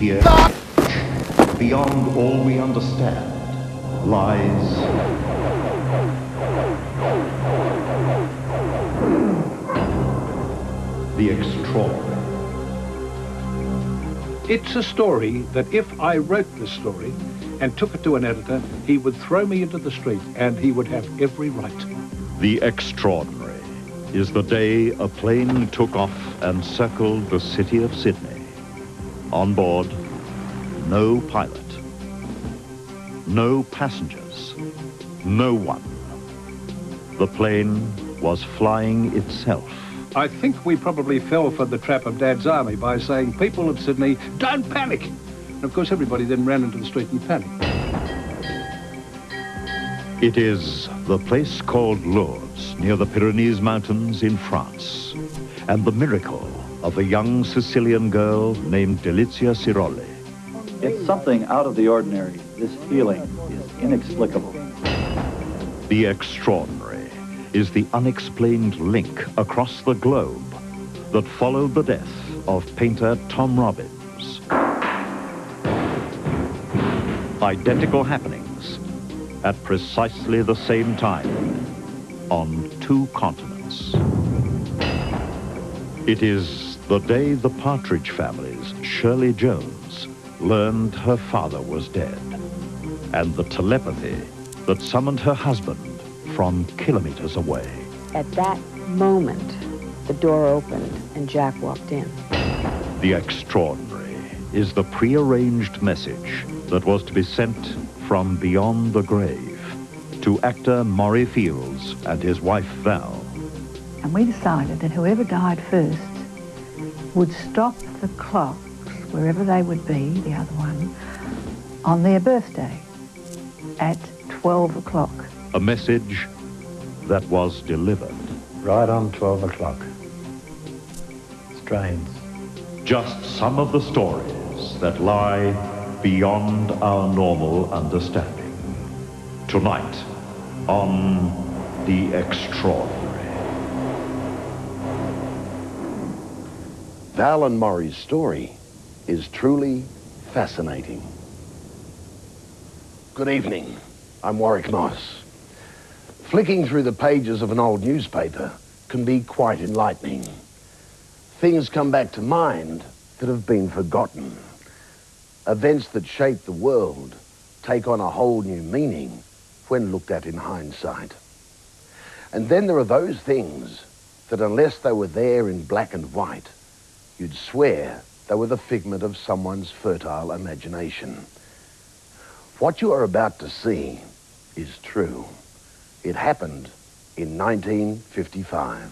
fear. Beyond all we understand lies the extraordinary. It's a story that if I wrote this story and took it to an editor, he would throw me into the street and he would have every right to. The extraordinary is the day a plane took off and circled the city of Sydney. On board, no pilot, no passengers, no one. The plane was flying itself. I think we probably fell for the trap of Dad's army by saying, people of Sydney, don't panic. And of course, everybody then ran into the street and panicked. It is the place called Lourdes, near the Pyrenees Mountains in France, and the miracle of a young Sicilian girl named Delizia Ciroli. It's something out of the ordinary. This feeling is inexplicable. The extraordinary is the unexplained link across the globe that followed the death of painter Tom Robbins. Identical happenings at precisely the same time on two continents. It is the day the Partridge family's Shirley Jones learned her father was dead, and the telepathy that summoned her husband from kilometers away. At that moment, the door opened and Jack walked in. The extraordinary is the prearranged message that was to be sent from beyond the grave to actor Maury Fields and his wife Val. And we decided that whoever died first would stop the clocks, wherever they would be, the other one, on their birthday at 12 o'clock. A message that was delivered. Right on 12 o'clock. Strange. Just some of the stories that lie beyond our normal understanding. Tonight on The Extraordinary. Val and Maury's story is truly fascinating. Good evening. I'm Warwick Moss. Flicking through the pages of an old newspaper can be quite enlightening. Things come back to mind that have been forgotten. Events that shape the world take on a whole new meaning when looked at in hindsight. And then there are those things that unless they were there in black and white, you'd swear they were the figment of someone's fertile imagination. What you are about to see is true. It happened in 1955.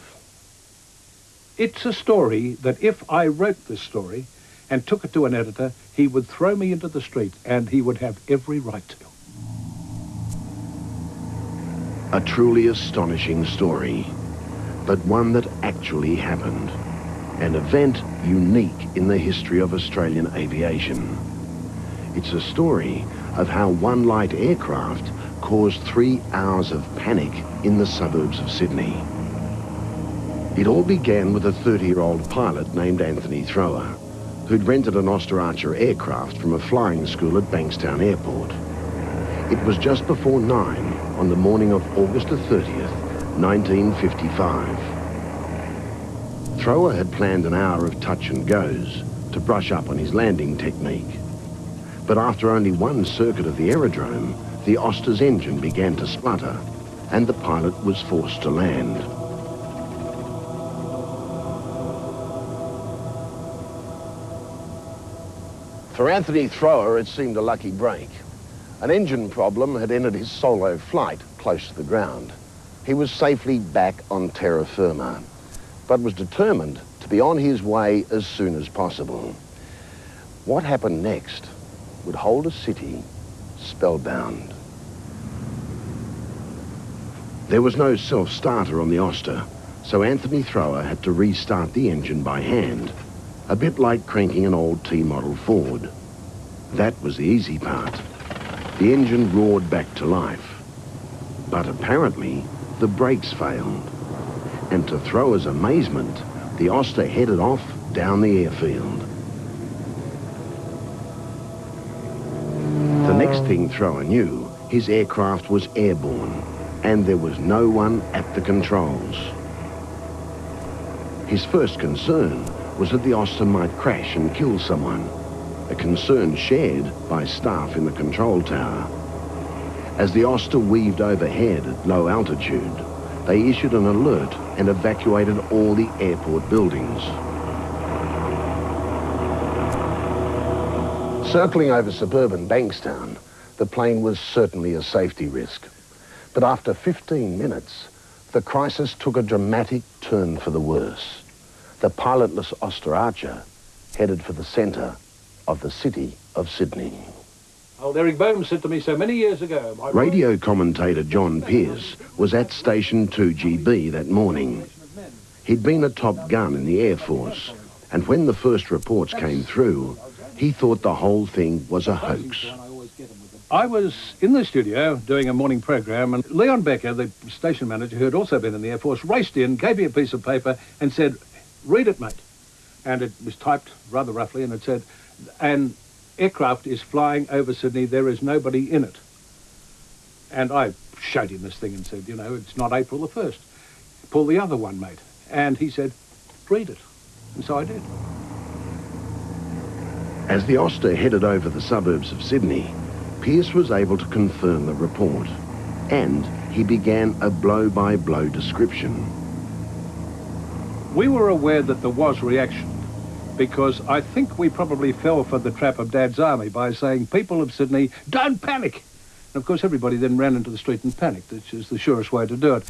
It's a story that if I wrote this story and took it to an editor, he would throw me into the street and he would have every right to. A truly astonishing story, but one that actually happened. An event unique in the history of Australian aviation. It's a story of how one light aircraft caused 3 hours of panic in the suburbs of Sydney. It all began with a 30-year-old pilot named Anthony Thrower, who'd rented an Oster-Archer aircraft from a flying school at Bankstown Airport. It was just before 9 on the morning of August the 30th, 1955. Thrower had planned an hour of touch and goes to brush up on his landing technique. But after only one circuit of the aerodrome, the Oster's engine began to splutter, and the pilot was forced to land. For Anthony Thrower, it seemed a lucky break. An engine problem had ended his solo flight close to the ground. He was safely back on terra firma, but was determined to be on his way as soon as possible. What happened next would hold a city spellbound. There was no self-starter on the Oster, so Anthony Thrower had to restart the engine by hand, a bit like cranking an old T-model Ford. That was the easy part. The engine roared back to life. But apparently, the brakes failed. And to Thrower's amazement, the Oster headed off down the airfield. thing thrower knew, his aircraft was airborne, and there was no one at the controls. His first concern was that the Oster might crash and kill someone, a concern shared by staff in the control tower. As the Oster weaved overhead at low altitude, they issued an alert and evacuated all the airport buildings. Circling over suburban Bankstown, the plane was certainly a safety risk. But after 15 minutes, the crisis took a dramatic turn for the worse. The pilotless Oster Archer headed for the centre of the city of Sydney. Old Eric Bohm said to me so many years ago... Radio commentator John Pearce was at Station 2GB that morning. He'd been a top gun in the Air Force, and when the first reports came through, he thought the whole thing was a hoax. I was in the studio doing a morning program, and Leon Becker, the station manager, who had also been in the Air Force, raced in, gave me a piece of paper and said, "Read it, mate." And it was typed rather roughly, and it said, "An aircraft is flying over Sydney, there is nobody in it." And I showed him this thing and said, "You know, it's not April the 1st. Pull the other one, mate." And he said, "Read it." And so I did. As the Oster headed over the suburbs of Sydney, Pearce was able to confirm the report, and he began a blow-by-blow description. We were aware that there was reaction, because I think we probably fell for the trap of Dad's army by saying, "People of Sydney, don't panic." And of course everybody then ran into the street and panicked, which is the surest way to do it.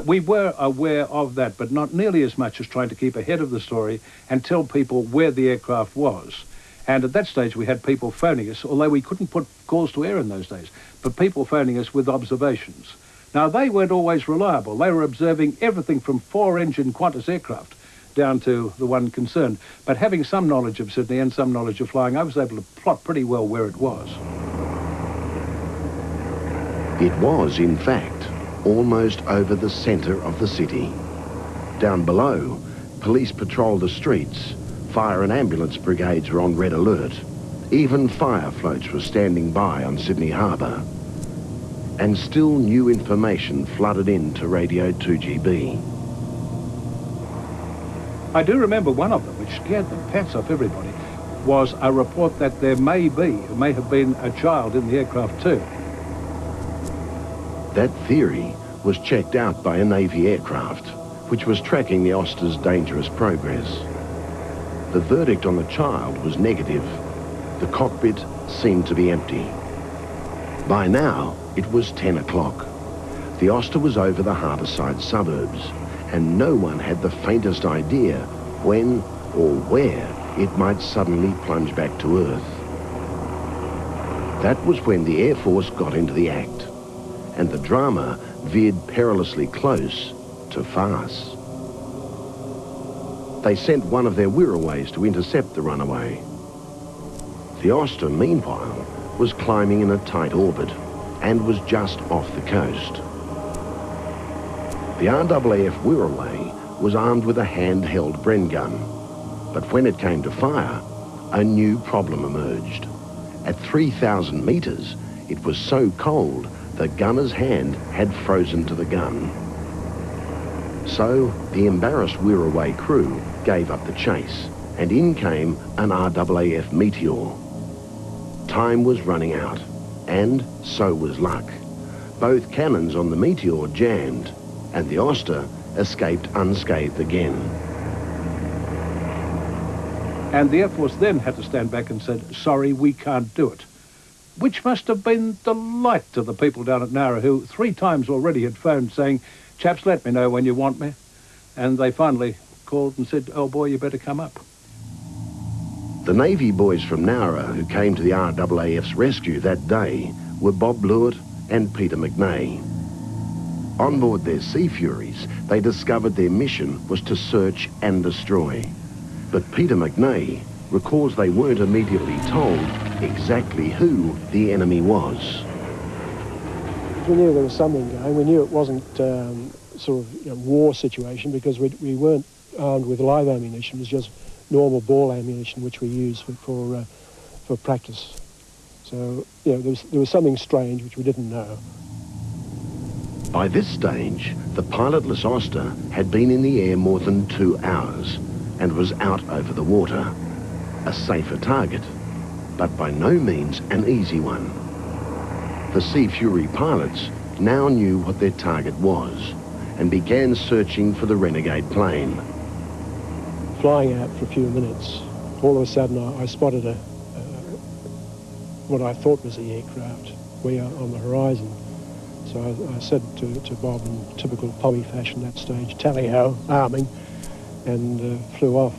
We were aware of that, but not nearly as much as trying to keep ahead of the story and tell people where the aircraft was. And at that stage we had people phoning us, although we couldn't put calls to air in those days, but people phoning us with observations. Now they weren't always reliable. They were observing everything from 4-engine Qantas aircraft down to the one concerned. But having some knowledge of Sydney and some knowledge of flying, I was able to plot pretty well where it was. It was, in fact, almost over the centre of the city. Down below, police patrolled the streets. Fire and ambulance brigades were on red alert. Even fire floats were standing by on Sydney Harbour. And still new information flooded into Radio 2GB. I do remember one of them, which scared the pants off everybody, was a report that there may have been a child in the aircraft too. That theory was checked out by a Navy aircraft, which was tracking the Oster's dangerous progress. The verdict on the child was negative. The cockpit seemed to be empty. By now, it was 10 o'clock. The Oster was over the harbourside suburbs, and no one had the faintest idea when or where it might suddenly plunge back to Earth. That was when the Air Force got into the act, and the drama veered perilously close to farce. They sent one of their Wirraways to intercept the runaway. The Oster, meanwhile, was climbing in a tight orbit and was just off the coast. The RAAF Wirraway was armed with a handheld Bren gun, but when it came to fire, a new problem emerged. At 3,000 metres, it was so cold the gunner's hand had frozen to the gun. So the embarrassed Wirraway crew gave up the chase, and in came an RAAF Meteor. Time was running out, and so was luck. Both cannons on the Meteor jammed, and the Oster escaped unscathed again. And the Air Force then had to stand back and said, "Sorry, we can't do it." Which must have been delight to the people down at Nowra, who 3 times already had phoned saying, "Chaps, let me know when you want me." And they finally called and said, "Oh boy, you better come up." The Navy boys from Nowra who came to the RAAF's rescue that day were Bob Blewett and Peter McNay. On board their Sea Furies, they discovered their mission was to search and destroy. But Peter McNay recalls they weren't immediately told exactly who the enemy was. We knew there was something going. We knew it wasn't sort of war situation, because we weren't armed with live ammunition. It was just normal ball ammunition which we use for practice. So, you know, there was something strange which we didn't know. By this stage, the pilotless Oster had been in the air more than 2 hours and was out over the water. A safer target, but by no means an easy one. The Sea Fury pilots now knew what their target was and began searching for the renegade plane. Flying out for a few minutes, all of a sudden I spotted what I thought was the aircraft way out on the horizon. So I said to Bob in typical Pommy fashion that stage, tally-ho, arming, and flew off.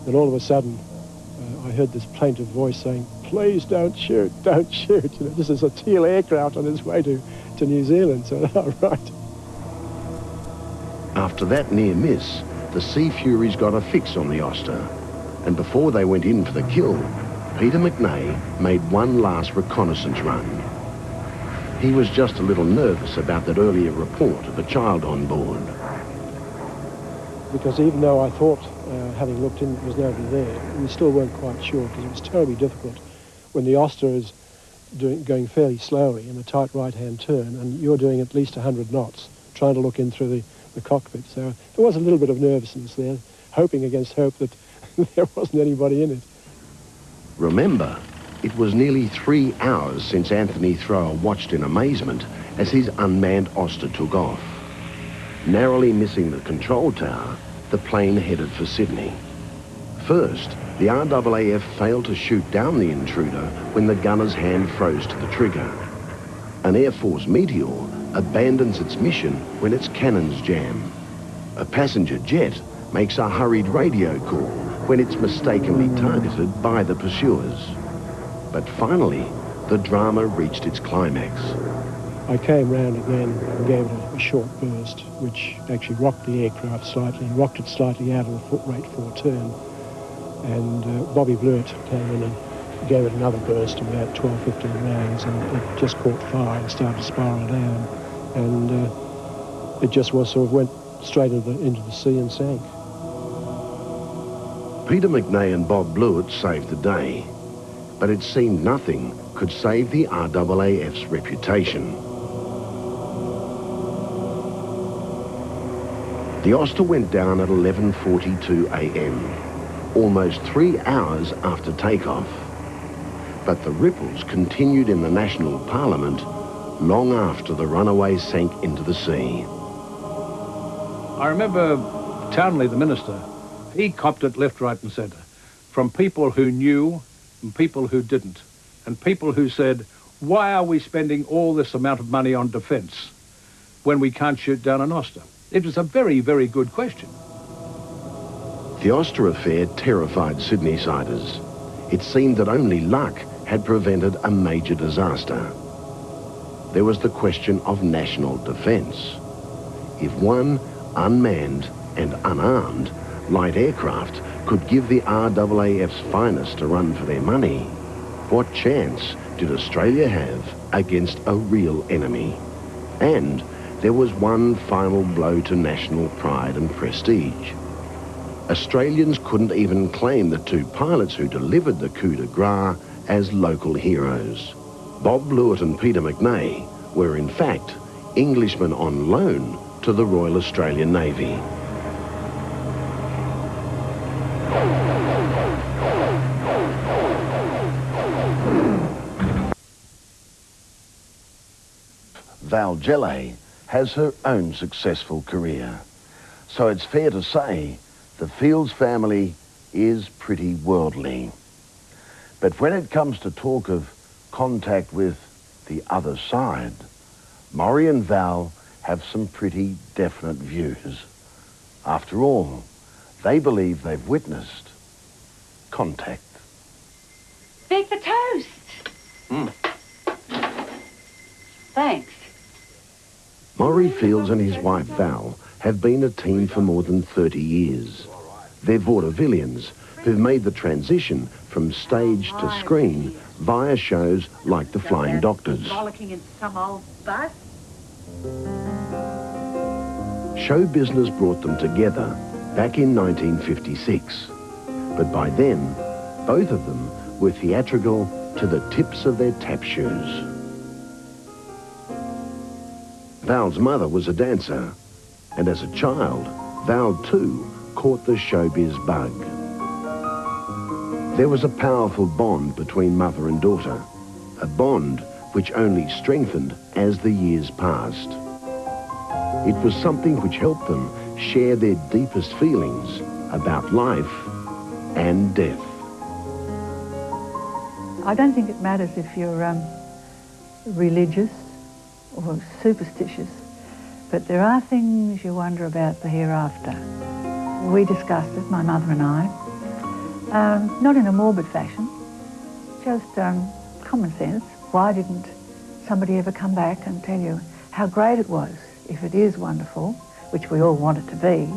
And all of a sudden, I heard this plaintive voice saying, please don't shoot, don't shoot. You know, this is a Teal aircraft on its way to New Zealand. So, all right. After that near miss, the Sea Furies got a fix on the Oster. And before they went in for the kill, Peter McNay made one last reconnaissance run. He was just a little nervous about that earlier report of a child on board. Because even though I thought, having looked in, there was nobody there, we still weren't quite sure, because it was terribly difficult when the Oster is going fairly slowly in a tight right-hand turn, and you're doing at least 100 knots, trying to look in through the cockpit. So there was a little bit of nervousness there, hoping against hope that there wasn't anybody in it. Remember, it was nearly 3 hours since Anthony Thrower watched in amazement as his unmanned Oster took off. Narrowly missing the control tower, the plane headed for Sydney. First, the RAAF failed to shoot down the intruder when the gunner's hand froze to the trigger. An Air Force Meteor abandons its mission when its cannons jam. A passenger jet makes a hurried radio call when it's mistakenly targeted by the pursuers. But finally, the drama reached its climax. I came round again and gave it a short burst, which actually rocked the aircraft slightly, rocked it slightly out of the foot rate for a turn. And Bobby Blewett came in and gave it another burst of about 12, 15 rounds, and it just caught fire and started to spiral down. And it just was sort of went straight into the sea and sank. Peter McNay and Bob Blewett saved the day, but it seemed nothing could save the RAAF's reputation. The Oster went down at 11:42 a.m., almost 3 hours after takeoff. But the ripples continued in the National Parliament long after the runaway sank into the sea. I remember Townley, the minister, he copped it left, right and centre, from people who knew and people who didn't, and people who said, why are we spending all this amount of money on defence when we can't shoot down an Oster? It was a very, very good question. The Oster affair terrified Sydney-siders. It seemed that only luck had prevented a major disaster. There was the question of national defence. If one unmanned and unarmed light aircraft could give the RAAF's finest a run for their money, what chance did Australia have against a real enemy? And there was one final blow to national pride and prestige. Australians couldn't even claim the two pilots who delivered the coup de grace as local heroes. Bob Blewett and Peter McNay were in fact Englishmen on loan to the Royal Australian Navy. Val Gelay has her own successful career, so it's fair to say the Fields family is pretty worldly. But when it comes to talk of contact with the other side, Maury and Val have some pretty definite views. After all, they believe they've witnessed contact. Bake the toast. Thanks. Maury Fields and his wife Val have been a team for more than 30 years. They're vaudevillians who've made the transition from stage to screen via shows like The Flying Doctors. Frolicking in some old bus. Show business brought them together back in 1956. But by then, both of them were theatrical to the tips of their tap shoes. Val's mother was a dancer, and as a child, Val too caught the showbiz bug. There was a powerful bond between mother and daughter, a bond which only strengthened as the years passed. It was something which helped them share their deepest feelings about life and death. I don't think it matters if you're religious or superstitious, but there are things you wonder about the hereafter. We discussed it, my mother and I, not in a morbid fashion, just common sense. Why didn't somebody ever come back and tell you how great it was, if it is wonderful, which we all want it to be?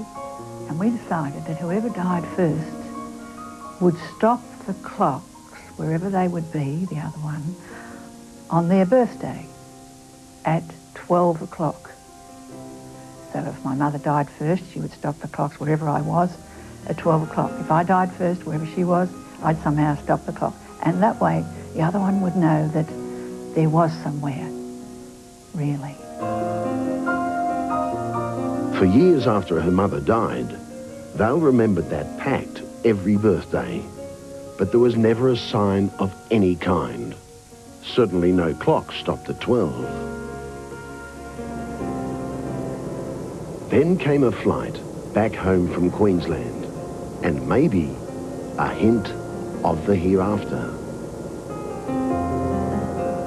And we decided that whoever died first would stop the clocks, wherever they would be, the other one, on their birthday at 12 o'clock. So if my mother died first, she would stop the clocks wherever I was at 12 o'clock. If I died first, wherever she was, I'd somehow stop the clock. And that way, the other one would know that there was somewhere, really. For years after her mother died, Val remembered that pact every birthday, but there was never a sign of any kind. Certainly no clock stopped at 12. Then came a flight back home from Queensland, and maybe a hint of the hereafter.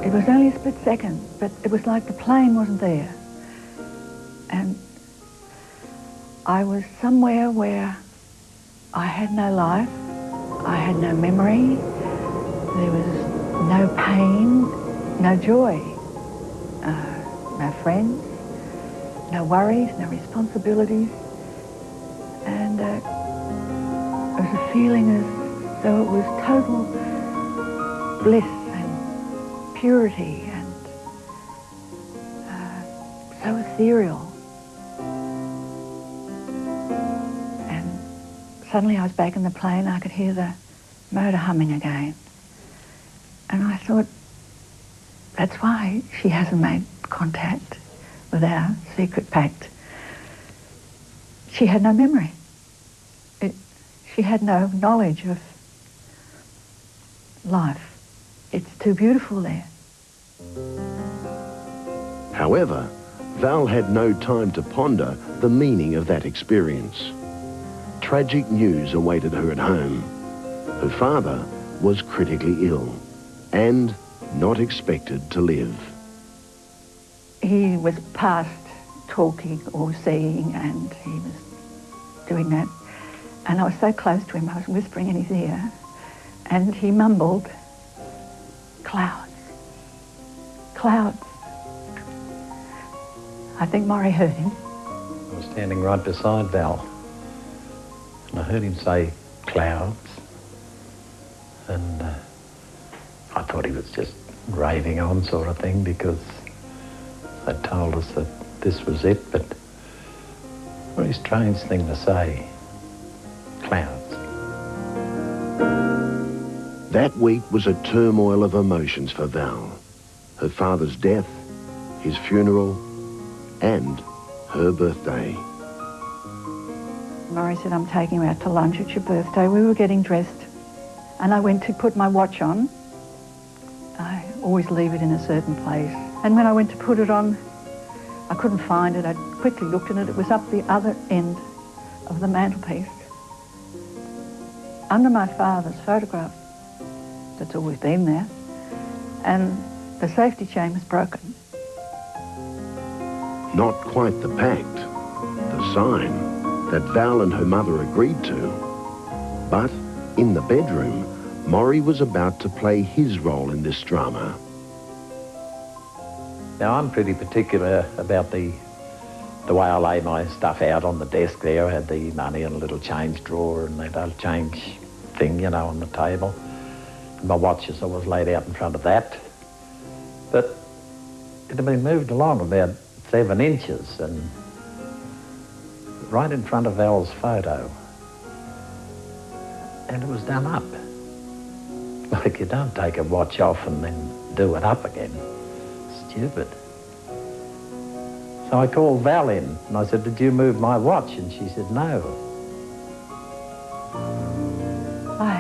It was only a split second, but it was like the plane wasn't there. And I was somewhere where I had no life, I had no memory, there was no pain, no joy, no friends, no worries, no responsibilities, and it was a feeling as though it was total bliss and purity and so ethereal. And suddenly I was back in the plane, I could hear the motor humming again. And I thought, that's why she hasn't made contact with our secret pact. She had no memory. She had no knowledge of life. It's too beautiful there. However, Val had no time to ponder the meaning of that experience. Tragic news awaited her at home. Her father was critically ill and not expected to live. He was past talking or seeing, and he was doing that. And I was so close to him, I was whispering in his ear, and he mumbled, "Clouds, clouds." I think Maury heard him. I was standing right beside Val, and I heard him say, "Clouds." And I thought he was just raving on sort of thing, because they told us that this was it, but a very strange thing to say, clouds. That week was a turmoil of emotions for Val. Her father's death, his funeral, and her birthday. Maury said, "I'm taking you out to lunch at your birthday." We were getting dressed, and I went to put my watch on. I always leave it in a certain place. And when I went to put it on, I couldn't find it. I quickly looked at it. It was up the other end of the mantelpiece, under my father's photograph that's always been there, and the safety chain was broken. Not quite the pact, the sign that Val and her mother agreed to. But in the bedroom, Maury was about to play his role in this drama. Now, I'm pretty particular about the way I lay my stuff out on the desk there. I had the money in a little change drawer and that old change thing, you know, on the table. My watches always laid out in front of that. But it had been moved along about 7 inches and right in front of Val's photo. And it was done up. Like, you don't take a watch off and then do it up again. Stupid. So I called Val in and I said, did you move my watch? And she said, no.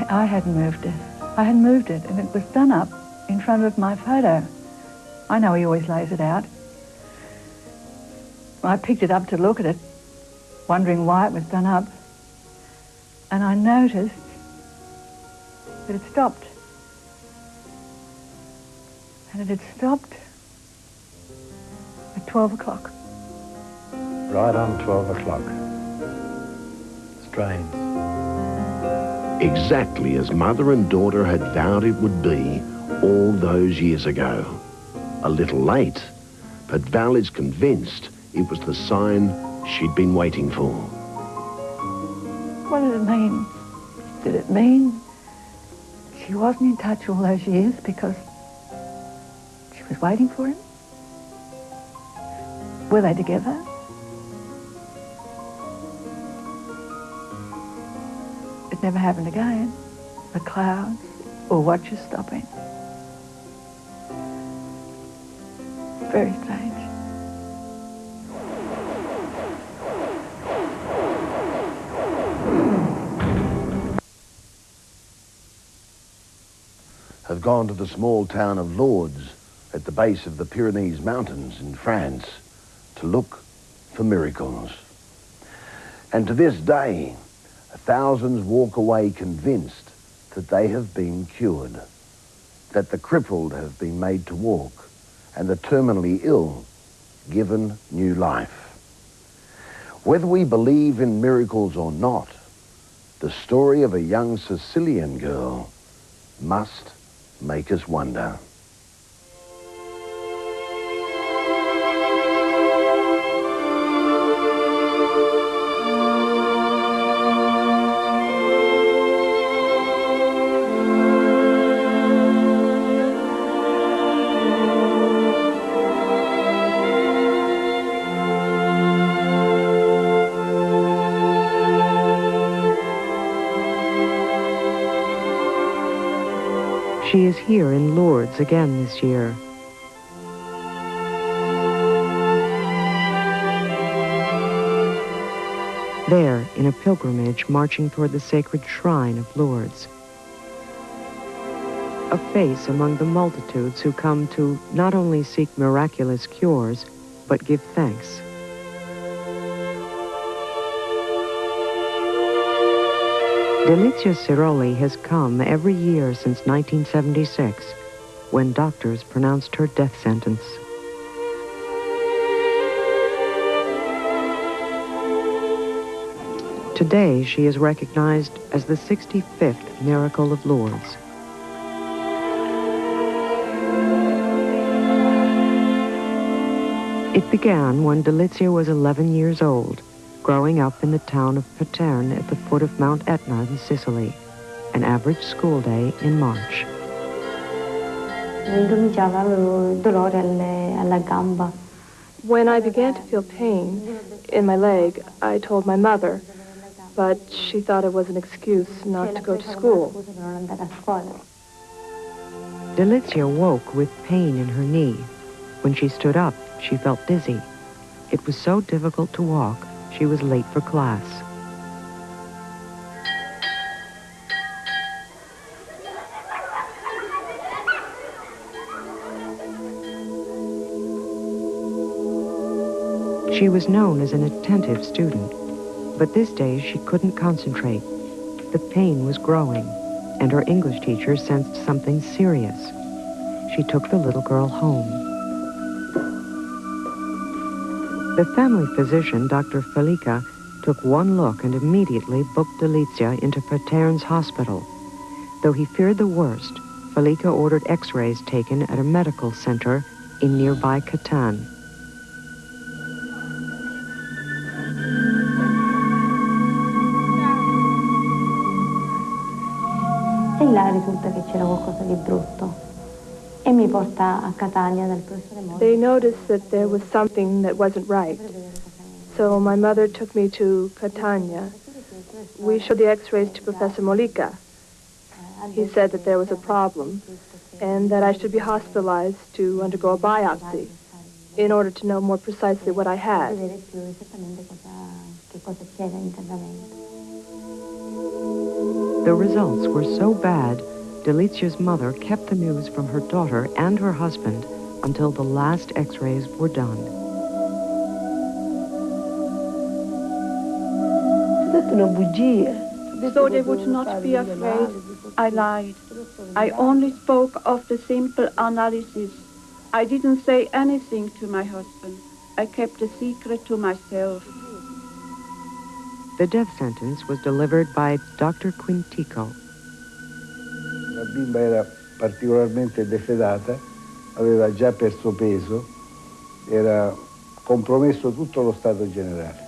I hadn't moved it. I had moved it, and it was done up in front of my photo. I know he always lays it out. I picked it up to look at it, wondering why it was done up, and I noticed that it stopped. And it had stopped at 12 o'clock. Right on 12 o'clock. Strange. Exactly as mother and daughter had vowed it would be all those years ago. A little late, but Val is convinced it was the sign she'd been waiting for. What did it mean? Did it mean she wasn't in touch all those years because she was waiting for him? Were they together? It never happened again. The clouds or watches stopping. Very strange. Have gone to the small town of Lourdes at the base of the Pyrenees Mountains in France to look for miracles. And to this day, thousands walk away convinced that they have been cured, that the crippled have been made to walk, and the terminally ill given new life. Whether we believe in miracles or not, the story of a young Sicilian girl must make us wonder. She is here in Lourdes again this year. There, in a pilgrimage marching toward the sacred shrine of Lourdes. A face among the multitudes who come to not only seek miraculous cures, but give thanks. Delizia Ciroli has come every year since 1976, when doctors pronounced her death sentence. Today, she is recognized as the 65th miracle of Lourdes. It began when Delizia was 11 years old, growing up in the town of Paterne at the foot of Mount Etna in Sicily, an average school day in March. When I began to feel pain in my leg, I told my mother, but she thought it was an excuse not to go to school. Delizia woke with pain in her knee. When she stood up, she felt dizzy. It was so difficult to walk, she was late for class. She was known as an attentive student, but this day she couldn't concentrate. The pain was growing, and her English teacher sensed something serious. She took the little girl home. The family physician, Dr. Felica, took one look and immediately booked Delizia into Paterne's hospital. Though he feared the worst, Felica ordered x-rays taken at a medical center in nearby Catane. E là risulta che c'era qualcosa di brutto. E mi porta a Catania dal professore Moss. They noticed that there was something that wasn't right. So my mother took me to Catania. We showed the x-rays to Professor Mollica. He said that there was a problem and that I should be hospitalized to undergo a biopsy in order to know more precisely what I had. The results were so bad, Delicia's mother kept the news from her daughter and her husband until the last x-rays were done. So they would not be afraid, I lied. I only spoke of the simple analysis. I didn't say anything to my husband. I kept the secret to myself. The death sentence was delivered by Dr. Quintico. La bimba era particolarmente defedata, aveva già perso peso, era compromesso tutto lo stato generale.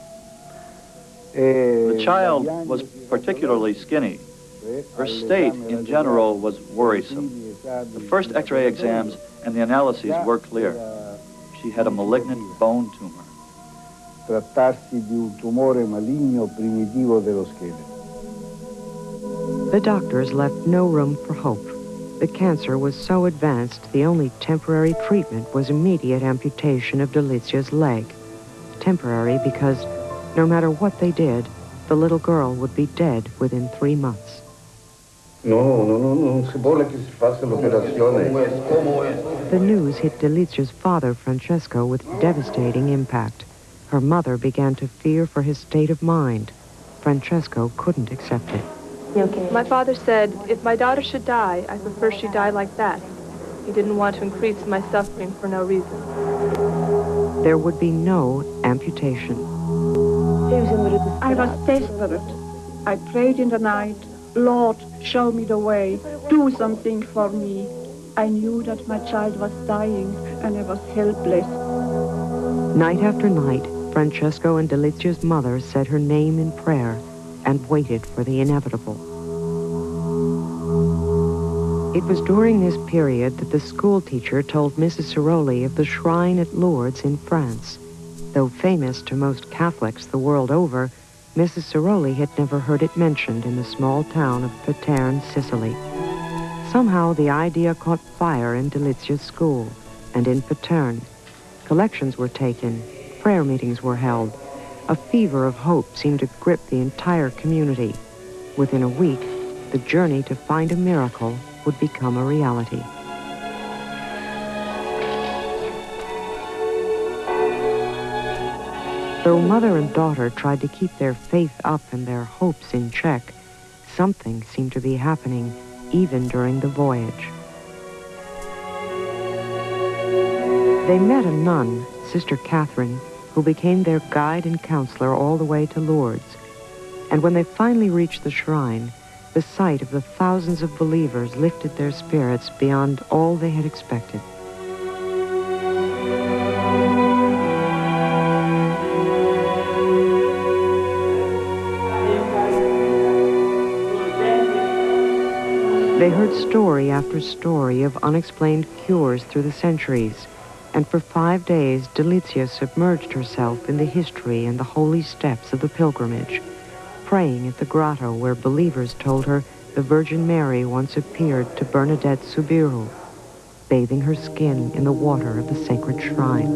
The child was particularly skinny. Her state in general was worrisome. The first X-ray exams and the analyses were clear. She had a malignant bone tumor. Trattarsi di un tumore maligno primitivo dello scheletro. The doctors left no room for hope. The cancer was so advanced, the only temporary treatment was immediate amputation of Delicia's leg. Temporary because no matter what they did, the little girl would be dead within 3 months. Non si vuole che si faccia l'operazione. The news hit Delicia's father, Francesco, with devastating impact. Her mother began to fear for his state of mind. Francesco couldn't accept it. My father said, if my daughter should die, I prefer she die like that. He didn't want to increase my suffering for no reason. There would be no amputation. I was desperate. I prayed in the night, Lord, show me the way, do something for me. I knew that my child was dying and I was helpless. Night after night, Francesco and Delicia's mother said her name in prayer and waited for the inevitable. It was during this period that the school teacher told Mrs. Ceroli of the shrine at Lourdes in France. Though famous to most Catholics the world over, Mrs. Ceroli had never heard it mentioned in the small town of Paterne, Sicily. Somehow the idea caught fire in Delicia's school and in Paterne. Collections were taken, prayer meetings were held. A fever of hope seemed to grip the entire community. Within a week, the journey to find a miracle would become a reality. Though mother and daughter tried to keep their faith up and their hopes in check, something seemed to be happening even during the voyage. They met a nun, Sister Catherine, who became their guide and counselor all the way to Lourdes. And when they finally reached the shrine, the sight of the thousands of believers lifted their spirits beyond all they had expected. They heard story after story of unexplained cures through the centuries, and for 5 days, Delicia submerged herself in the history and the holy steps of the pilgrimage, praying at the grotto where believers told her the Virgin Mary once appeared to Bernadette Soubirous, bathing her skin in the water of the sacred shrine.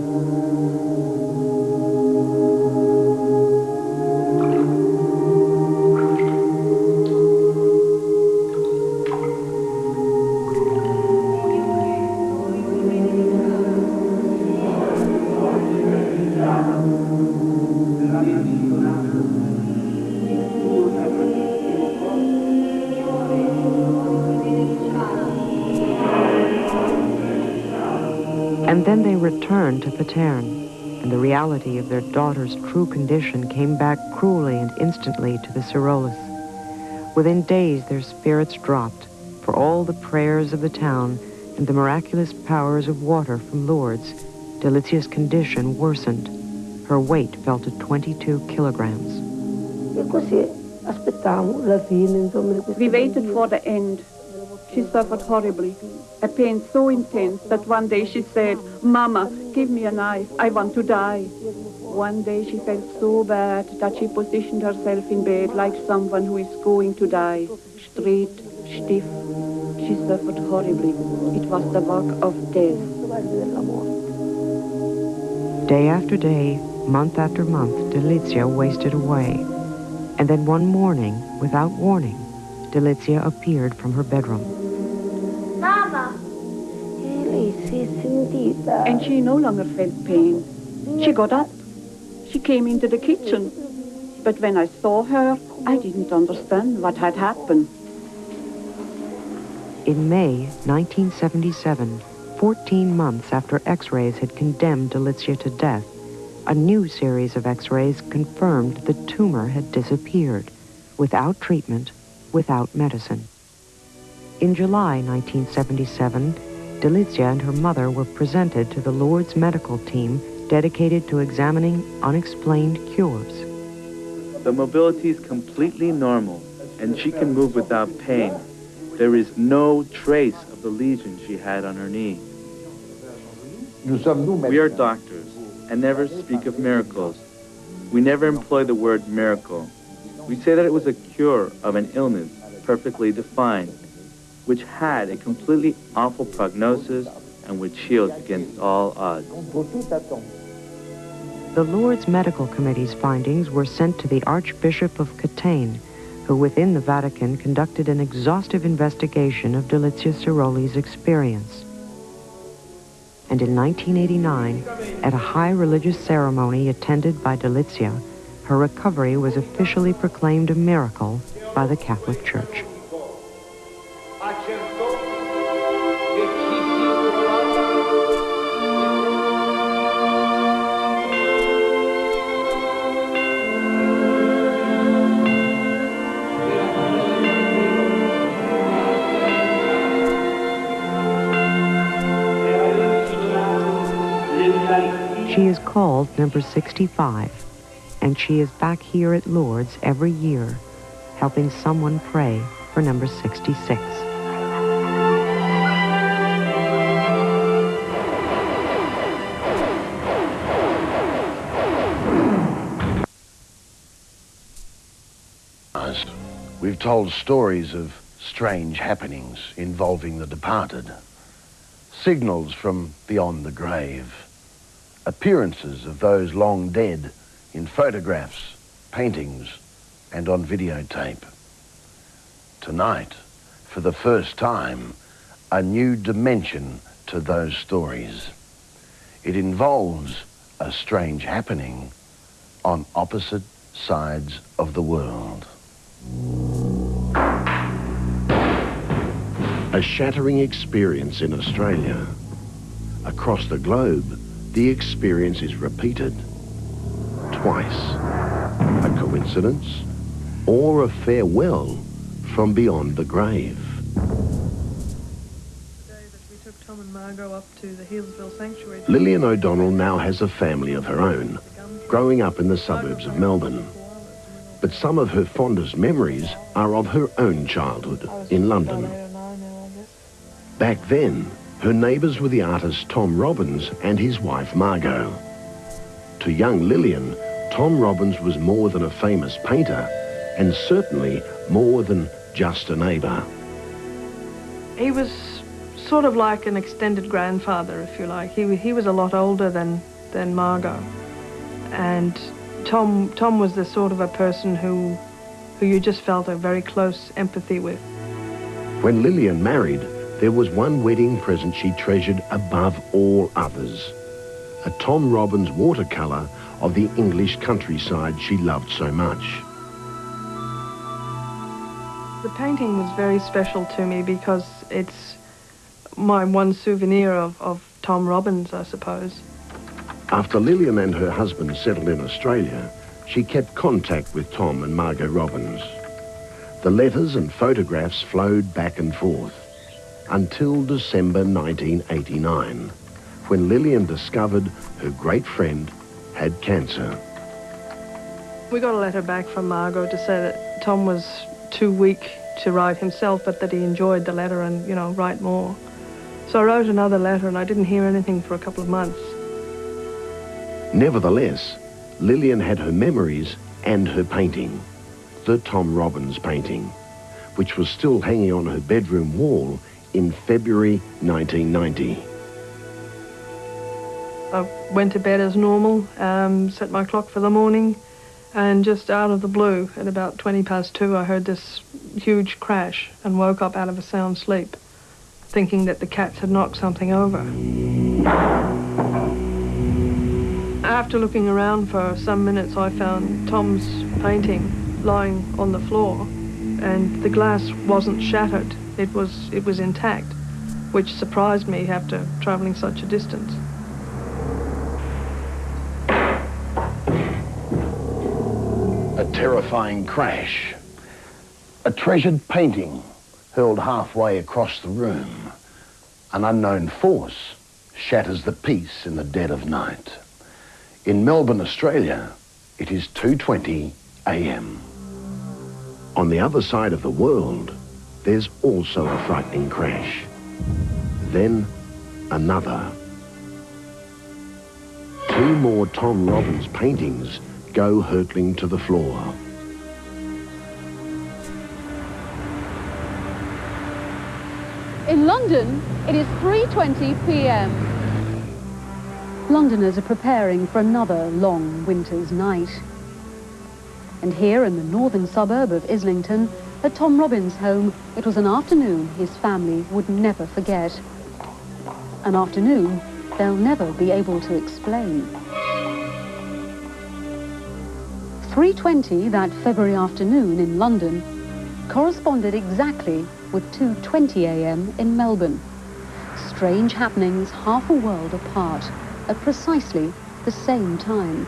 And then they returned to Paterne, and the reality of their daughter's true condition came back cruelly and instantly to the Cerolis. Within days, their spirits dropped, for all the prayers of the town and the miraculous powers of water from Lourdes. Delicia's condition worsened. Her weight fell to 22 kilograms. We waited for the end. She suffered horribly, a pain so intense that one day she said, "Mama, give me a knife, I want to die." One day she felt so bad that she positioned herself in bed like someone who is going to die. Straight, stiff. She suffered horribly. It was the work of death. Day after day, month after month, Delizia wasted away. And then one morning, without warning, Delizia appeared from her bedroom. Mama! And she no longer felt pain. She got up. She came into the kitchen. But when I saw her, I didn't understand what had happened. In May 1977, 14 months after X-rays had condemned Delizia to death, a new series of X-rays confirmed the tumor had disappeared, without treatment, without medicine. In July 1977, Delizia and her mother were presented to the Lourdes medical team dedicated to examining unexplained cures. The mobility is completely normal, and she can move without pain. There is no trace of the lesion she had on her knee. We are doctors and never speak of miracles. We never employ the word miracle. We say that it was a cure of an illness perfectly defined, which had a completely awful prognosis and which healed against all odds. The Lourdes Medical Committee's findings were sent to the Archbishop of Catane, who within the Vatican conducted an exhaustive investigation of Delizia Siroli's experience. And in 1989, at a high religious ceremony attended by Delizia, her recovery was officially proclaimed a miracle by the Catholic Church. She is called number 65, and she is back here at Lourdes every year, helping someone pray for number 66. We've told stories of strange happenings involving the departed, signals from beyond the grave, appearances of those long dead in photographs, paintings, and on videotape. Tonight, for the first time, a new dimension to those stories. It involves a strange happening on opposite sides of the world. A shattering experience in Australia. Across the globe, the experience is repeated twice. A coincidence or a farewell from beyond the grave. The day that we took Tom and Margot up to the Healesville Sanctuary. Lillian O'Donnell now has a family of her own, growing up in the suburbs of Melbourne. But some of her fondest memories are of her own childhood in London. Back then, her neighbours were the artist Tom Robbins and his wife Margot. To young Lillian, Tom Robbins was more than a famous painter, and certainly more than just a neighbour. He was sort of like an extended grandfather, if you like. He was a lot older than Margot. And Tom was the sort of a person who you just felt a very close empathy with. When Lillian married, there was one wedding present she treasured above all others. A Tom Robbins watercolour of the English countryside she loved so much. The painting was very special to me because it's my one souvenir of Tom Robbins, I suppose. After Lillian and her husband settled in Australia, she kept contact with Tom and Margot Robbins. The letters and photographs flowed back and forth until December 1989, when Lillian discovered her great friend had cancer. We got a letter back from Margot to say that Tom was too weak to write himself, but that he enjoyed the letter and, you know, write more. So I wrote another letter and I didn't hear anything for a couple of months. Nevertheless, Lillian had her memories and her painting, the Tom Robbins painting, which was still hanging on her bedroom wall in February 1990. I went to bed as normal, set my clock for the morning, and just out of the blue, at about 2:20, I heard this huge crash and woke up out of a sound sleep, thinking that the cats had knocked something over. After looking around for some minutes, I found Tom's painting lying on the floor, and the glass wasn't shattered. It was intact, which surprised me after travelling such a distance. A terrifying crash. A treasured painting hurled halfway across the room. An unknown force shatters the peace in the dead of night. In Melbourne, Australia, it is 2:20 a.m. On the other side of the world, there's also a frightening crash. Then another. 2 more Tom Robbins paintings go hurtling to the floor. In London, it is 3:20 p.m. Londoners are preparing for another long winter's night. And here in the northern suburb of Islington, at Tom Robbins' home, it was an afternoon his family would never forget. An afternoon they'll never be able to explain. 3:20 that February afternoon in London corresponded exactly with 2:20 a.m. in Melbourne. Strange happenings half a world apart at precisely the same time.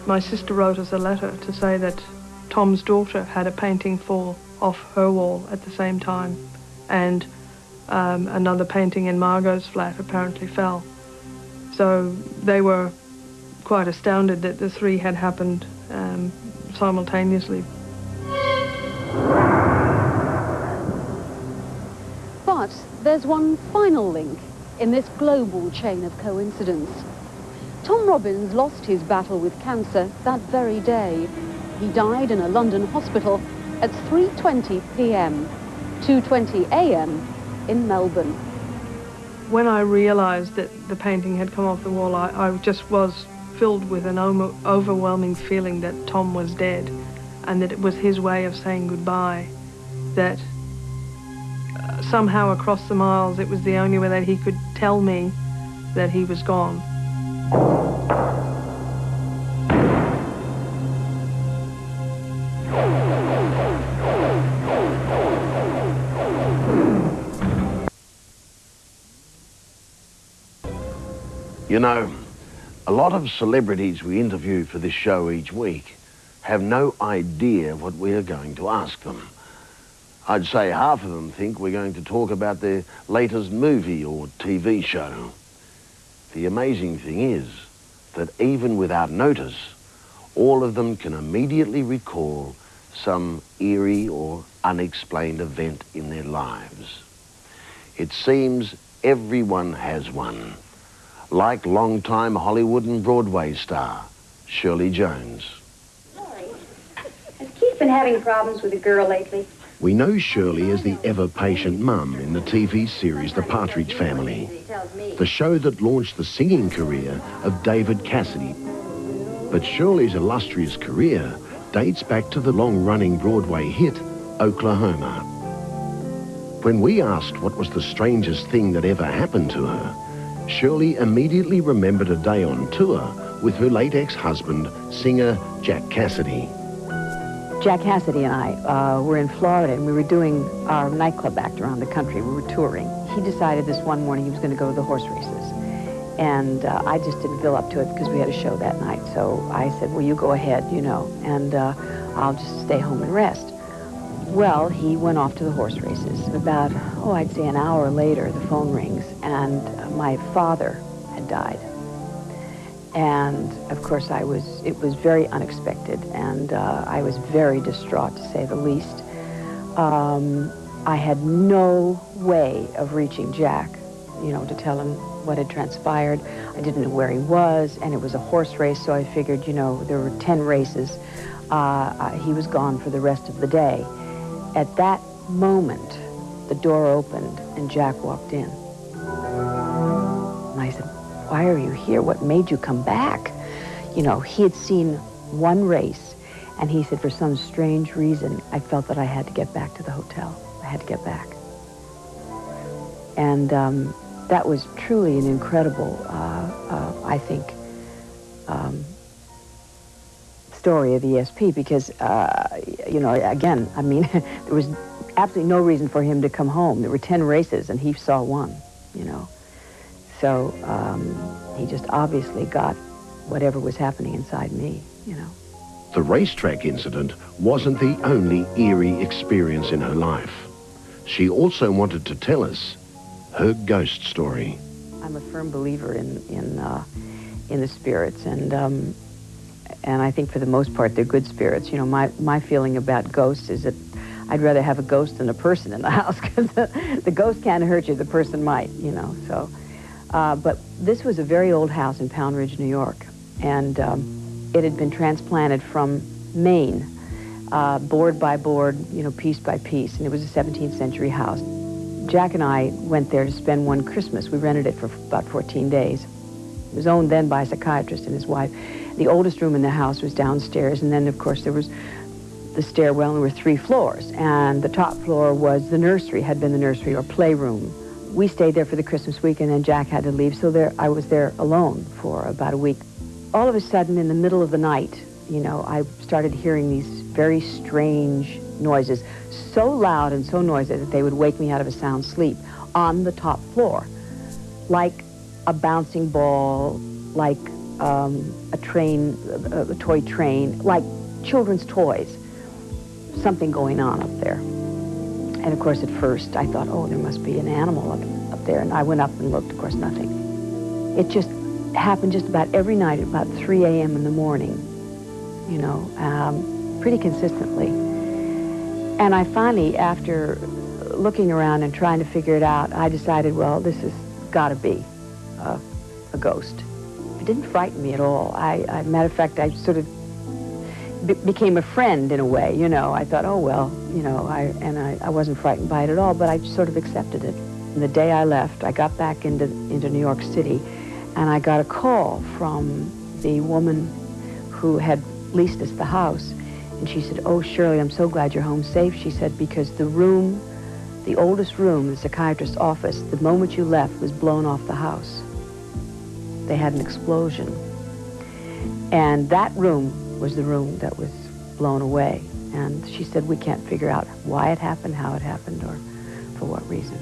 My sister wrote us a letter to say that Tom's daughter had a painting fall off her wall at the same time, and another painting in Margot's flat apparently fell. So they were quite astounded that the 3 had happened simultaneously. But there's one final link in this global chain of coincidence. Tom Robbins lost his battle with cancer that very day. He died in a London hospital at 3:20 p.m., 2:20 a.m. in Melbourne. When I realised that the painting had come off the wall, I just was filled with an overwhelming feeling that Tom was dead, and that it was his way of saying goodbye, that somehow across the miles it was the only way that he could tell me that he was gone. You know, a lot of celebrities we interview for this show each week have no idea what we are going to ask them. I'd say half of them think we're going to talk about their latest movie or TV show. The amazing thing is that even without notice, all of them can immediately recall some eerie or unexplained event in their lives. It seems everyone has one, like longtime Hollywood and Broadway star Shirley Jones. Sorry. Has Keith been having problems with a girl lately? We know Shirley as the ever-patient mum in the TV series The Partridge Family, the show that launched the singing career of David Cassidy. But Shirley's illustrious career dates back to the long-running Broadway hit, Oklahoma. When we asked what was the strangest thing that ever happened to her, Shirley immediately remembered a day on tour with her late ex-husband, singer Jack Cassidy. Jack Cassidy and I were in Florida, and we were doing our nightclub act around the country. We were touring. He decided this one morning he was going to go to the horse races. And I just didn't feel up to it because we had a show that night. So I said, well, you go ahead, you know, and I'll just stay home and rest. Well, he went off to the horse races. About, I'd say an hour later, the phone rings, and my father had died. And, of course, it was very unexpected, and I was very distraught, to say the least. I had no way of reaching Jack, you know, to tell him what had transpired. I didn't know where he was, and it was a horse race, so I figured, you know, there were 10 races. He was gone for the rest of the day. at that moment, the door opened and Jack walked in. And I said, why are you here? What made you come back? You know, he had seen one race, and he said, for some strange reason, I felt that I had to get back to the hotel. I had to get back. And that was truly an incredible, I think, story of ESP, because, you know, again, I mean, there was absolutely no reason for him to come home. There were 10 races, and he saw one, you know. So he just obviously got whatever was happening inside me, you know. The racetrack incident wasn't the only eerie experience in her life. She also wanted to tell us her ghost story. I'm a firm believer in the spirits, and I think for the most part they're good spirits. You know, my feeling about ghosts is that I'd rather have a ghost than a person in the house, because the ghost can't hurt you, the person might, you know. So, but this was a very old house in Pound Ridge, New York, and it had been transplanted from Maine, board by board, you know, piece by piece, and it was a 17th century house. Jack and I went there to spend one Christmas. We rented it for about 14 days. It was owned then by a psychiatrist and his wife. The oldest room in the house was downstairs, and then, of course, there was the stairwell, and there were 3 floors. And the top floor was the nursery, had been the nursery or playroom. We stayed there for the Christmas week, and then Jack had to leave, so I was there alone for about a week. All of a sudden, in the middle of the night, you know, I started hearing these very strange noises, so loud and so noisy that they would wake me out of a sound sleep on the top floor, like a bouncing ball, like a train, a toy train, like children's toys, something going on up there. And of course, at first, I thought, oh, there must be an animal up there. And I went up and looked, of course, nothing. It just happened just about every night at about 3 a.m. in the morning, you know, pretty consistently. And I finally, after looking around and trying to figure it out, I decided, well, this has got to be a ghost. It didn't frighten me at all. Matter of fact, I sort of became a friend in a way, you know. I thought, oh, well, you know, I wasn't frightened by it at all, but I sort of accepted it. And the day I left, I got back into New York City, and I got a call from the woman who had leased us the house. And she said, oh, Shirley, I'm so glad you're home safe. She said, because the room, the oldest room, the psychiatrist's office, the moment you left was blown off the house. They had an explosion. And that room was the room that was blown away. And she said, we can't figure out why it happened, how it happened, or for what reason.